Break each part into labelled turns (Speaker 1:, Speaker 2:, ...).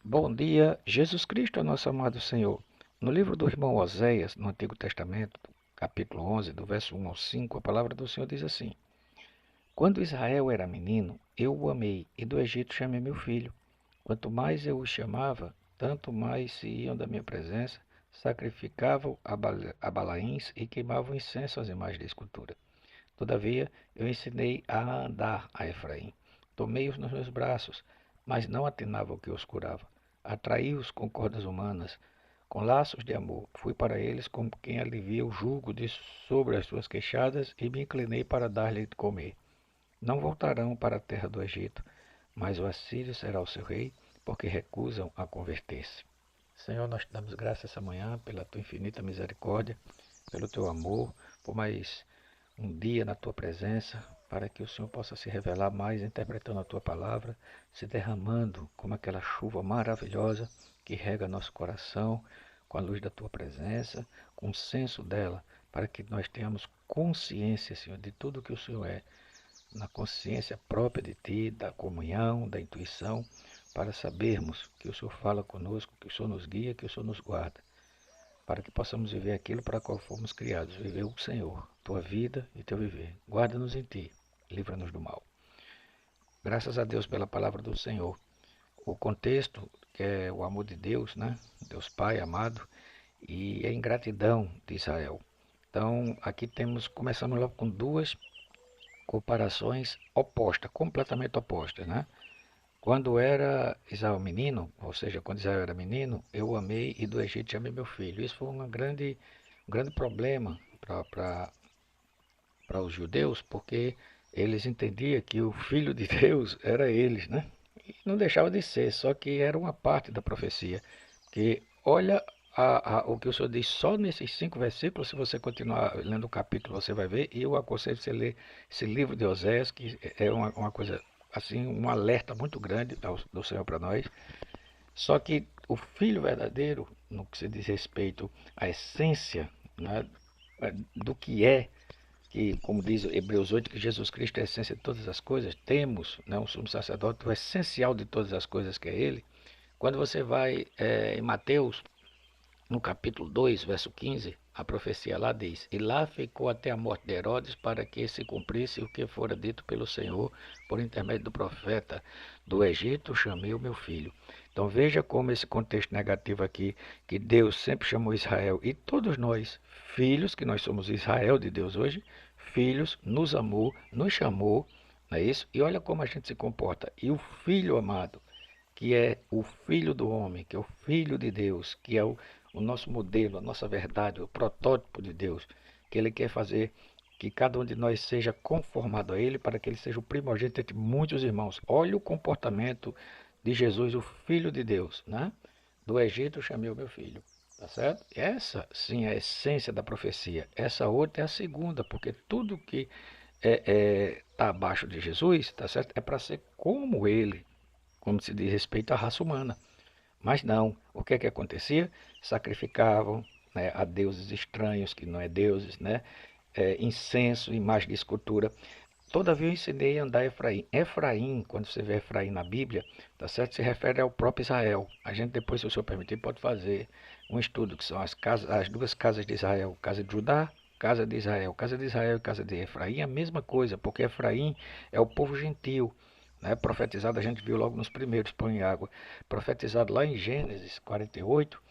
Speaker 1: Bom dia, Jesus Cristo é nosso amado Senhor. No livro do irmão Oséias, no Antigo Testamento, capítulo 11, do verso 1 ao 5, a palavra do Senhor diz assim: Quando Israel era menino, eu o amei, e do Egito chamei meu filho. Quanto mais eu os chamava, tanto mais se iam da minha presença, sacrificavam a Balaíns e queimavam incenso às imagens de escultura. Todavia, eu ensinei a andar a Efraim. Tomei-os nos meus braços, mas não atinava o que os curava. Atraí-os com cordas humanas, com laços de amor. Fui para eles como quem alivia o jugo de sobre as suas queixadas e me inclinei para dar-lhe de comer. Não voltarão para a terra do Egito, mas o Assírio será o seu rei, porque recusam a converter-se. Senhor, nós te damos graças essa manhã pela tua infinita misericórdia, pelo teu amor, por mais um dia na tua presença, para que o Senhor possa se revelar mais interpretando a tua palavra, se derramando como aquela chuva maravilhosa que rega nosso coração com a luz da tua presença, com o senso dela, para que nós tenhamos consciência, Senhor, de tudo que o Senhor é, na consciência própria de ti, da comunhão, da intuição, para sabermos que o Senhor fala conosco, que o Senhor nos guia, que o Senhor nos guarda, para que possamos viver aquilo para qual fomos criados, viver o Senhor, tua vida e teu viver. Guarda-nos em ti, livra-nos do mal. Graças a Deus pela palavra do Senhor. O contexto, que é o amor de Deus, né? Deus Pai amado, e a ingratidão de Israel. Então, aqui começamos logo com duas comparações opostas, completamente opostas, né? Quando era Israel menino, ou seja, quando Israel era menino, eu o amei e do Egito chamei meu filho. Isso foi um grande problema para os judeus, porque eles entendiam que o filho de Deus era eles, né? E não deixava de ser, só que era uma parte da profecia. Que olha o que o Senhor diz só nesses 5 versículos, se você continuar lendo o capítulo, você vai ver, e eu aconselho você a ler esse livro de Oséias, que é uma coisa, assim, um alerta muito grande do Senhor para nós. Só que o Filho verdadeiro, no que se diz respeito à essência, né, do que é, que, como diz Hebreus 8, que Jesus Cristo é a essência de todas as coisas, temos, né, um sumo sacerdote, o essencial de todas as coisas que é ele. Quando você vai em Mateus, no capítulo 2, verso 15, a profecia lá diz: E lá ficou até a morte de Herodes, para que se cumprisse o que fora dito pelo Senhor, por intermédio do profeta: Do Egito chamei o meu filho. Então veja como esse contexto negativo aqui, que Deus sempre chamou Israel, e todos nós, filhos, que nós somos Israel de Deus hoje, filhos, nos amou, nos chamou, não é isso? E olha como a gente se comporta. E o filho amado, que é o Filho do homem, que é o Filho de Deus, que é o nosso modelo, a nossa verdade, o protótipo de Deus, que Ele quer fazer que cada um de nós seja conformado a Ele, para que Ele seja o primogênito entre muitos irmãos. Olha o comportamento de Jesus, o Filho de Deus, né? Do Egito chamei o meu filho, tá certo? Essa sim é a essência da profecia. Essa outra é a segunda, porque tudo que está abaixo de Jesus, tá certo? É para ser como Ele, como se diz respeito à raça humana. Mas não, o que é que acontecia? Sacrificavam, né, a deuses estranhos, que não é deuses, né? Incenso, imagem de escultura. Todavia eu ensinei a andar Efraim. Efraim, quando você vê Efraim na Bíblia, tá certo? Se refere ao próprio Israel. A gente depois, se o senhor permitir, pode fazer um estudo, que são as duas casas de Israel, casa de Judá, casa de Israel. Casa de Israel e casa de Efraim é a mesma coisa, porque Efraim é o povo gentil, né? Profetizado, a gente viu logo nos primeiros, põe em água. Profetizado lá em Gênesis 48,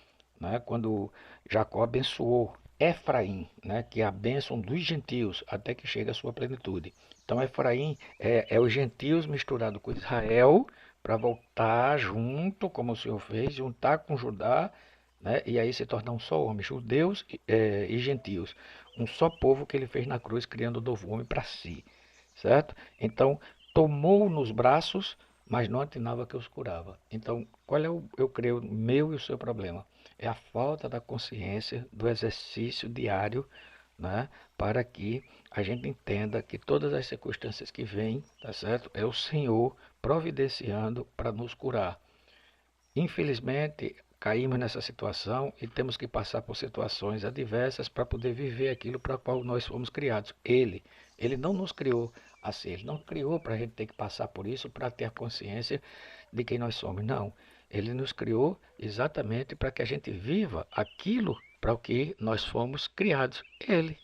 Speaker 1: né? Quando Jacó abençoou Efraim, né? Que é a bênção dos gentios, até que chega a sua plenitude. Então Efraim é os gentios misturado com Israel para voltar junto, como o Senhor fez, juntar com Judá, né? E aí se tornar um só homem, judeus e gentios. Um só povo que ele fez na cruz, criando um novo homem para si, certo? Então tomou nos braços, mas não atinava que os curava. Então, qual é eu creio, meu e o seu problema? É a falta da consciência do exercício diário, né? Para que a gente entenda que todas as circunstâncias que vêm, tá certo? É o Senhor providenciando para nos curar. Infelizmente, caímos nessa situação e temos que passar por situações adversas para poder viver aquilo para o qual nós fomos criados. Ele não nos criou assim, ele não criou para a gente ter que passar por isso para ter a consciência de quem nós somos. Não. Ele nos criou exatamente para que a gente viva aquilo para o que nós fomos criados, Ele.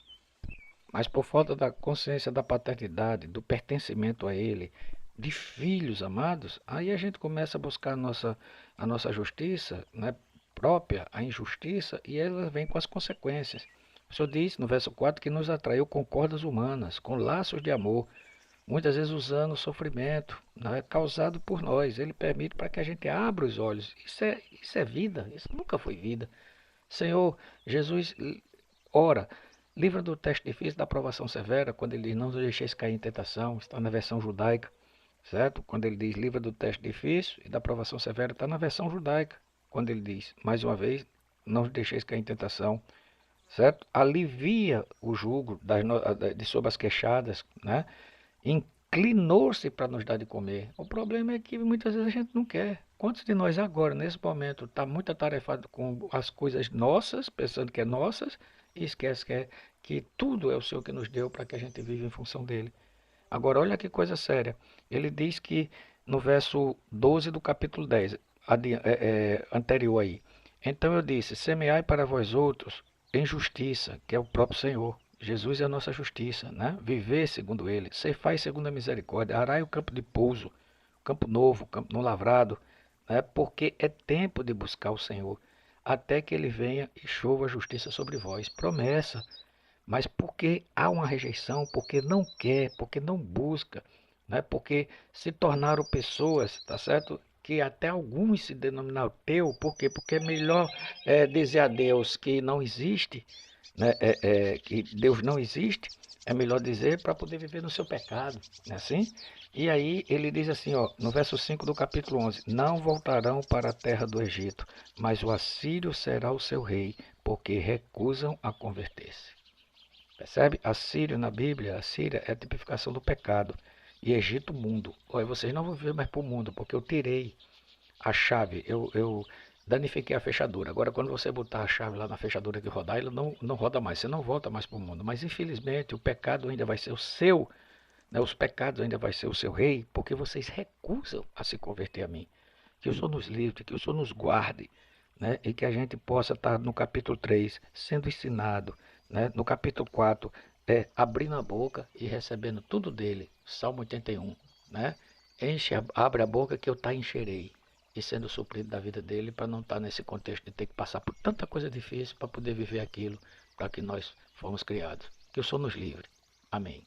Speaker 1: Mas por falta da consciência da paternidade, do pertencimento a Ele, de filhos amados, aí a gente começa a buscar a nossa justiça, né, própria, a injustiça, e ela vem com as consequências. O Senhor diz no verso 4 que nos atraiu com cordas humanas, com laços de amor, muitas vezes usando o sofrimento, né, causado por nós. Ele permite para que a gente abra os olhos. Isso é vida, isso nunca foi vida. Senhor, Jesus ora, livra do teste difícil da provação severa, quando ele diz não nos deixeis cair em tentação, está na versão judaica, certo? Quando ele diz livra do teste difícil e da provação severa, está na versão judaica. Quando ele diz, mais uma vez, não nos deixeis cair em tentação, certo? Alivia o jugo de sobre as queixadas, né? Inclinou-se para nos dar de comer. O problema é que muitas vezes a gente não quer. Quantos de nós agora, nesse momento, está muito atarefado com as coisas nossas, pensando que é nossas, e esquece que tudo é o Senhor que nos deu para que a gente viva em função dele. Agora, olha que coisa séria. Ele diz que no verso 12 do capítulo 10, anterior aí. Então eu disse: semeai para vós outros em justiça, que é o próprio Senhor. Jesus é a nossa justiça, né? Viver segundo ele, ceifai segundo a misericórdia, arai o campo de pouso, campo novo, campo não lavrado, né? Porque é tempo de buscar o Senhor, até que ele venha e chova a justiça sobre vós. Promessa, mas porque há uma rejeição, porque não quer, porque não busca, né? Porque se tornaram pessoas, tá certo? Que até alguns se denominam ateu, por quê? Porque é melhor dizer a Deus que não existe, né? Que Deus não existe, é melhor dizer para poder viver no seu pecado, não é assim? E aí ele diz assim, ó, no verso 5 do capítulo 11: não voltarão para a terra do Egito, mas o assírio será o seu rei, porque recusam a converter-se. Percebe? Assírio na Bíblia, Assíria é a tipificação do pecado. E Egito, mundo. Olha, vocês não vão viver mais para o mundo, porque eu tirei a chave, eu danifiquei a fechadura. Agora, quando você botar a chave lá na fechadura de rodar, ele não roda mais, você não volta mais para o mundo. Mas, infelizmente, o pecado ainda vai ser o seu, né? Os pecados ainda vai ser o seu rei, porque vocês recusam a se converter a mim. Que o Senhor nos livre, que o Senhor nos guarde, né? E que a gente possa estar no capítulo 3 sendo ensinado, né? No capítulo 4 abrindo a boca e recebendo tudo dele. Salmo 81, né? Abre a boca que eu te encherei. E sendo suprido da vida dele para não estar nesse contexto de ter que passar por tanta coisa difícil para poder viver aquilo para que nós fomos criados. Que o Senhor nos livre. Amém.